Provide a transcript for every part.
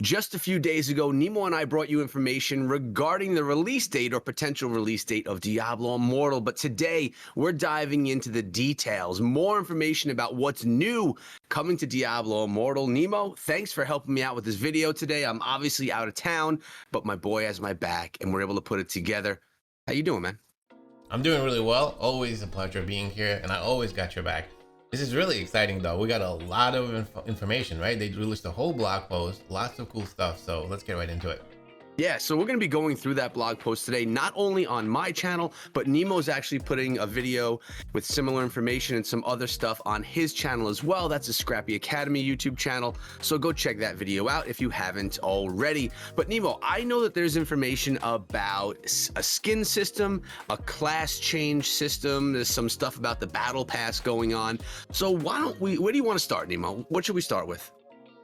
Just a few days ago, Nemo and I brought you information regarding the release date or potential release date of Diablo Immortal, but today we're diving into the details, more information about what's new coming to Diablo Immortal. Nemo, thanks for helping me out with this video today. I'm obviously out of town, but my boy has my back and we're able to put it together. How you doing, man? I'm doing really well. Always a pleasure being here, and I always got your back. This is really exciting, though. We got a lot of information, right? They released a whole blog post, lots of cool stuff. So let's get right into it. Yeah, so we're going to be going through that blog post today, not only on my channel, but Nemo's actually putting a video with similar information and some other stuff on his channel as well. That's a Scrappy Academy YouTube channel, so go check that video out if you haven't already. But Nemo, I know that there's information about a skin system, a class change system. There's some stuff about the battle pass going on. So where do you want to start, Nemo? What should we start with?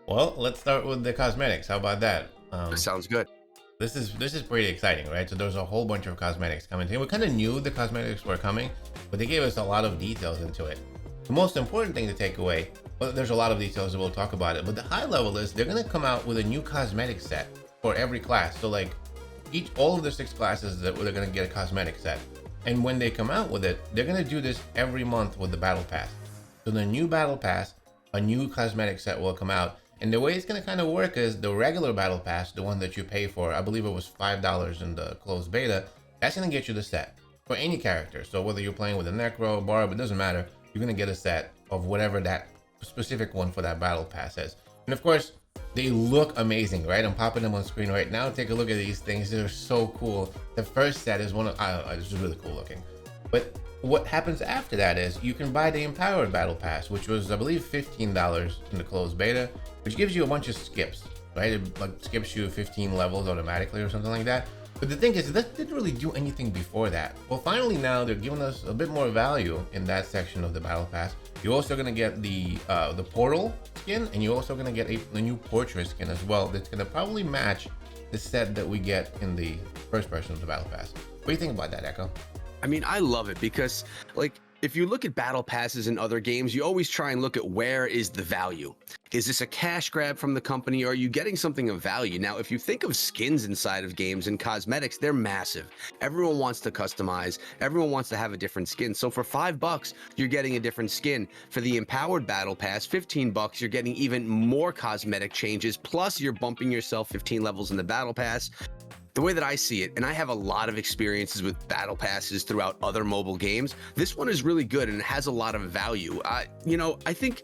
Well, let's start with the cosmetics. How about that? Sounds good. This is pretty exciting, right? So there's a whole bunch of cosmetics coming. We kind of knew the cosmetics were coming, but they gave us a lot of details into it. The most important thing to take away, well, there's a lot of details and we'll talk about it, but the high level is they're going to come out with a new cosmetic set for every class. So like all of the 6 classes that they're going to get a cosmetic set. And when they come out with it, they're going to do this every month with the battle pass. So the new battle pass, a new cosmetic set will come out. And the way it's going to kind of work is the regular battle pass, the one that you pay for, I believe it was $5 in the closed beta, that's going to get you the set for any character. So whether you're playing with a Necro, Barb, it doesn't matter. You're going to get a set of whatever that specific one for that battle pass is. And of course, they look amazing, right? I'm popping them on screen right now. Take a look at these things. They're so cool. The first set is it's just really cool looking. But what happens after that is you can buy the empowered battle pass, which was I believe $15 in the closed beta, which gives you a bunch of skips, right? It like skips you 15 levels automatically or something like that. But the thing is, that didn't really do anything before that. Well, finally now they're giving us a bit more value in that section of the battle pass. You're also going to get the portal skin, and you're also going to get a new portrait skin as well. That's going to probably match the set that we get in the first version of the battle pass. What do you think about that, Echo? I mean, I love it because, like, if you look at battle passes in other games, you always try and look at where is the value. Is this a cash grab from the company, or are you getting something of value? Now, if you think of skins inside of games and cosmetics, they're massive. Everyone wants to customize. Everyone wants to have a different skin. So for $5, you're getting a different skin. For the empowered battle pass, $15, you're getting even more cosmetic changes. Plus, you're bumping yourself 15 levels in the battle pass. The way that I see it, and I have a lot of experiences with battle passes throughout other mobile games, this one is really good and it has a lot of value. I think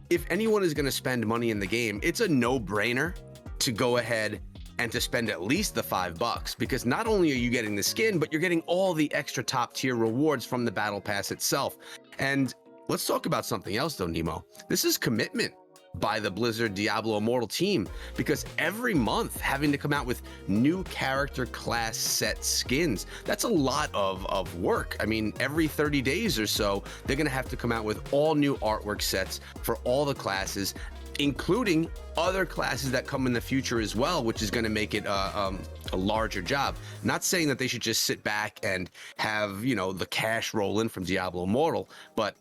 if anyone is going to spend money in the game, it's a no-brainer to go ahead and to spend at least the $5, because not only are you getting the skin, but you're getting all the extra top-tier rewards from the battle pass itself. And let's talk about something else though, Nemo. This is commitment by the Blizzard Diablo Immortal team, because every month having to come out with new character class set skins, that's a lot of work. I mean, every 30 days or so, they're going to have to come out with all new artwork sets for all the classes, including other classes that come in the future as well, which is going to make it a larger job. Not saying that they should just sit back and have, the cash roll in from Diablo Immortal, but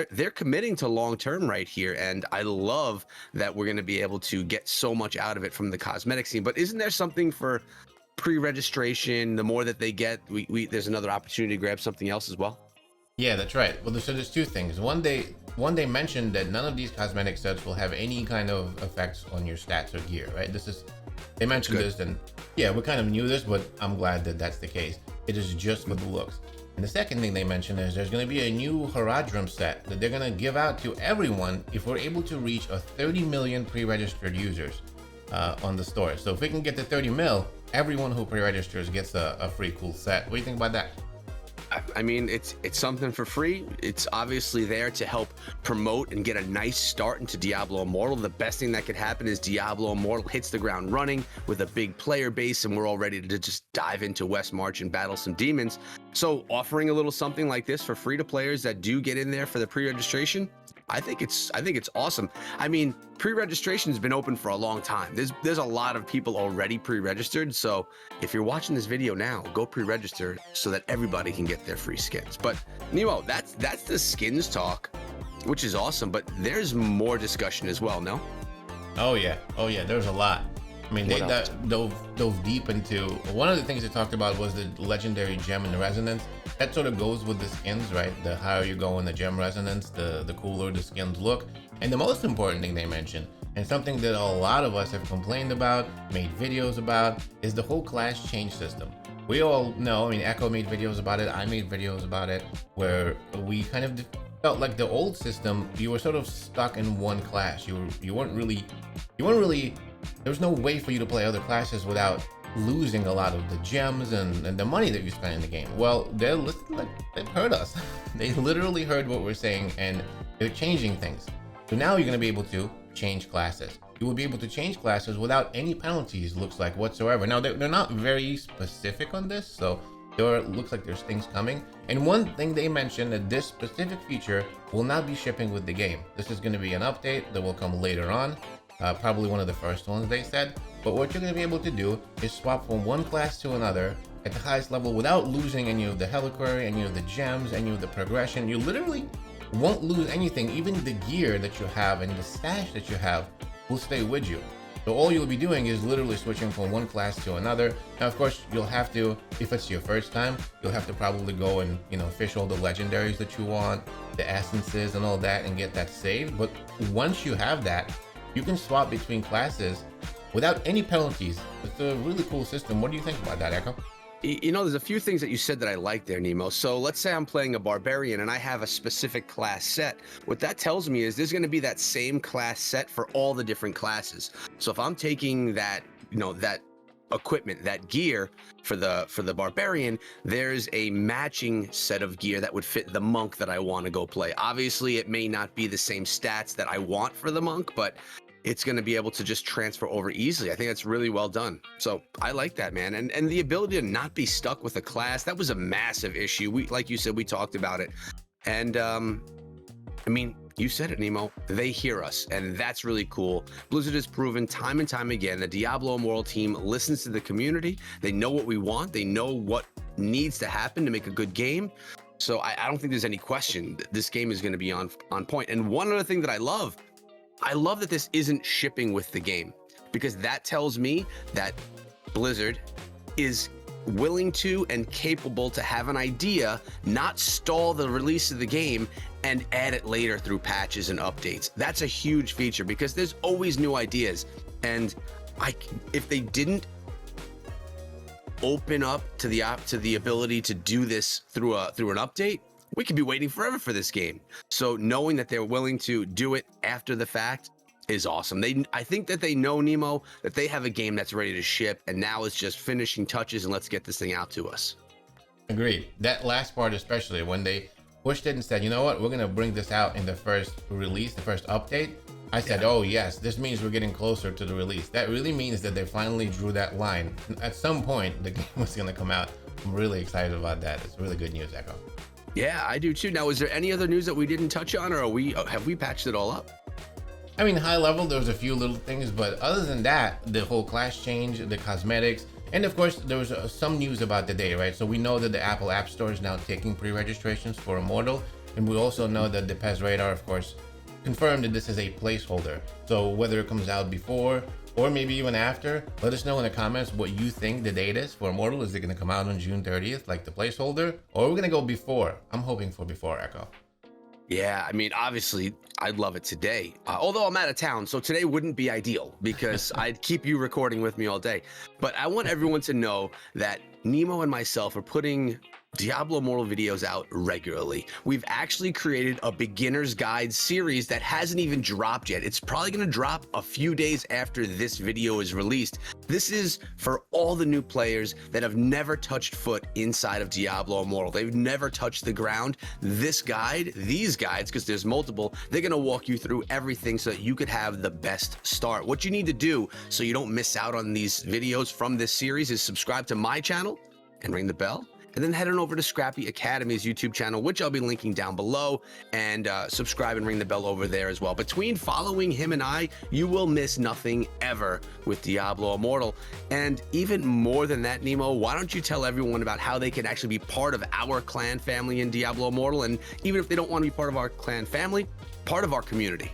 they're committing to long term right here, and I love that we're going to be able to get so much out of it from the cosmetic scene. But isn't there something for pre-registration? The more that they get, there's another opportunity to grab something else as well. Yeah, that's right. Well, so there's 2 things. One, they mentioned that none of these cosmetic sets will have any kind of effects on your stats or gear, right? They mentioned this, and yeah, we kind of knew this, but I'm glad that that's the case. It is just for the looks. And the second thing they mentioned is there's going to be a new Horadrim set that they're going to give out to everyone if we're able to reach a 30 million pre-registered users on the store. So if we can get to 30 mil, everyone who pre-registers gets a free cool set. What do you think about that? I mean, it's something for free. It's obviously there to help promote and get a nice start into Diablo Immortal. The best thing that could happen is Diablo Immortal hits the ground running with a big player base, and we're all ready to just dive into West March and battle some demons. So offering a little something like this for free to players that do get in there for the pre-registration, I think it's awesome. I mean, pre-registration has been open for a long time. There's a lot of people already pre-registered. So if you're watching this video now, go pre-register so that everybody can get their free skins. But Nemo, that's the skins talk, which is awesome. But there's more discussion as well, no? Oh yeah, there's a lot. I mean, they What else? dove deep into one of the things they talked about was the legendary gem and resonance. That sort of goes with the skins, right? The higher you go in the gem resonance, the cooler the skins look. And the most important thing they mentioned, and something that a lot of us have complained about, made videos about, is the whole class change system. We all know, I mean, Echo made videos about it, I made videos about it, where we kind of felt like the old system, you were sort of stuck in one class. You weren't really, there was no way for you to play other classes without losing a lot of the gems and the money that you spend in the game. Well, they've heard us. They literally heard what we're saying, and they're changing things. So now you're going to be able to change classes. You will be able to change classes without any penalties, looks like, whatsoever. Now, they're not very specific on this, so looks like there's things coming. And one thing they mentioned, that this specific feature will not be shipping with the game. This is going to be an update that will come later on, probably one of the first ones they said. But what you're going to be able to do is swap from one class to another at the highest level without losing any of the reliquary, any of the gems, any of the progression. You literally won't lose anything. Even the gear that you have and the stash that you have will stay with you. So all you'll be doing is literally switching from one class to another. Now, of course, you'll have to, if it's your first time, you'll have to probably go and, fish all the legendaries that you want, the essences and all that, and get that saved. But once you have that, you can swap between classes without any penalties. It's a really cool system. What do you think about that, Echo? There's a few things that you said that I like there, Nemo. So let's say I'm playing a barbarian and I have a specific class set. What that tells me is there's going to be that same class set for all the different classes. So if I'm taking that, that equipment, that gear for the barbarian, there's a matching set of gear that would fit the monk that I want to go play. Obviously, it may not be the same stats that I want for the monk, but it's going to be able to just transfer over easily. I think that's really well done. So I like that, man. And the ability to not be stuck with a class, that was a massive issue. Like you said, we talked about it. And I mean, you said it, Nemo, they hear us, and that's really cool. Blizzard has proven time and time again the Diablo Immortal team listens to the community. They know what we want. They know what needs to happen to make a good game. So I don't think there's any question that this game is going to be on point. And one other thing that I love that this isn't shipping with the game, because that tells me that Blizzard is willing to and capable to have an idea, not stall the release of the game and add it later through patches and updates. That's a huge feature because there's always new ideas. And if they didn't open up to the ability to do this through an update, we could be waiting forever for this game. So knowing that they're willing to do it after the fact is awesome. I think that they know, Nemo, that they have a game that's ready to ship, and now it's just finishing touches and let's get this thing out to us. Agreed. That last part, especially when they pushed it and said, you know what, we're going to bring this out in the first release, the first update. I said, oh yes, this means we're getting closer to the release. That really means that they finally drew that line. At some point, the game was going to come out. I'm really excited about that. It's really good news, Echo. Yeah, I do too. Now, is there any other news that we didn't touch on, or have we patched it all up? I mean, high level, there was a few little things, but other than that, the whole class change, the cosmetics, and of course, there was some news about the day, right? So we know that the Apple App Store is now taking pre-registrations for Immortal, and we also know that the PES Radar, of course, confirmed that this is a placeholder. So whether it comes out before or maybe even after, let us know in the comments what you think the date is for Immortal. Is it going to come out on June 30th, like the placeholder, or are we going to go before? I'm hoping for before, Echo. Yeah, I mean, obviously, I'd love it today. Although I'm out of town, so today wouldn't be ideal because I'd keep you recording with me all day. But I want everyone to know that Nemo and myself are putting Diablo Immortal videos out regularly. We've actually created a beginner's guide series that hasn't even dropped yet. It's probably going to drop a few days after this video is released. This is for all the new players that have never touched foot inside of Diablo Immortal. They've never touched the ground. This guide, these guides, because there's multiple, they're going to walk you through everything so that you could have the best start. What you need to do so you don't miss out on these videos from this series is subscribe to my channel and ring the bell. And then head on over to Scrappy Academy's YouTube channel, which I'll be linking down below, and subscribe and ring the bell over there as well. Between following him and I, you will miss nothing ever with Diablo Immortal. And even more than that, Nemo, why don't you tell everyone about how they can actually be part of our clan family in Diablo Immortal, and even if they don't want to be part of our clan family, part of our community.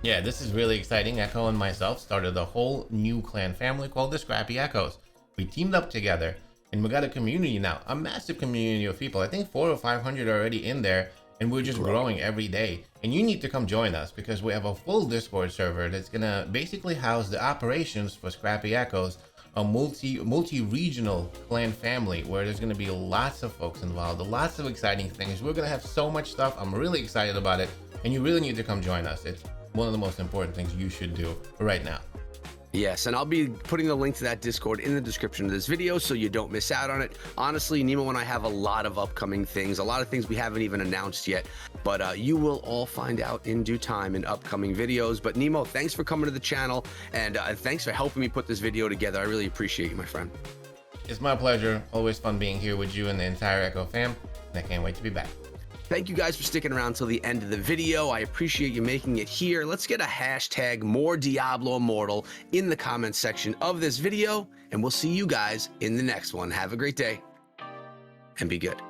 Yeah, this is really exciting. Echo and myself started a whole new clan family called the Scrappy Echoes. We teamed up together and we got a community now, a massive community of people. I think 400 or 500 are already in there, and we're just growing every day. And you need to come join us because we have a full Discord server that's gonna basically house the operations for Scrappy Echoes, a multi-regional clan family where there's gonna be lots of folks involved, lots of exciting things. We're gonna have so much stuff. I'm really excited about it, and you really need to come join us. It's one of the most important things you should do right now. Yes, and I'll be putting the link to that Discord in the description of this video so you don't miss out on it. Honestly, Nemo and I have a lot of upcoming things, a lot of things we haven't even announced yet, but you will all find out in due time in upcoming videos. But Nemo, thanks for coming to the channel, and thanks for helping me put this video together. I really appreciate you, my friend. It's my pleasure. Always fun being here with you and the entire Echo fam, and I can't wait to be back. Thank you guys for sticking around till the end of the video. I appreciate you making it here. Let's get a hashtag more Diablo Immortal in the comments section of this video, and we'll see you guys in the next one. Have a great day and be good.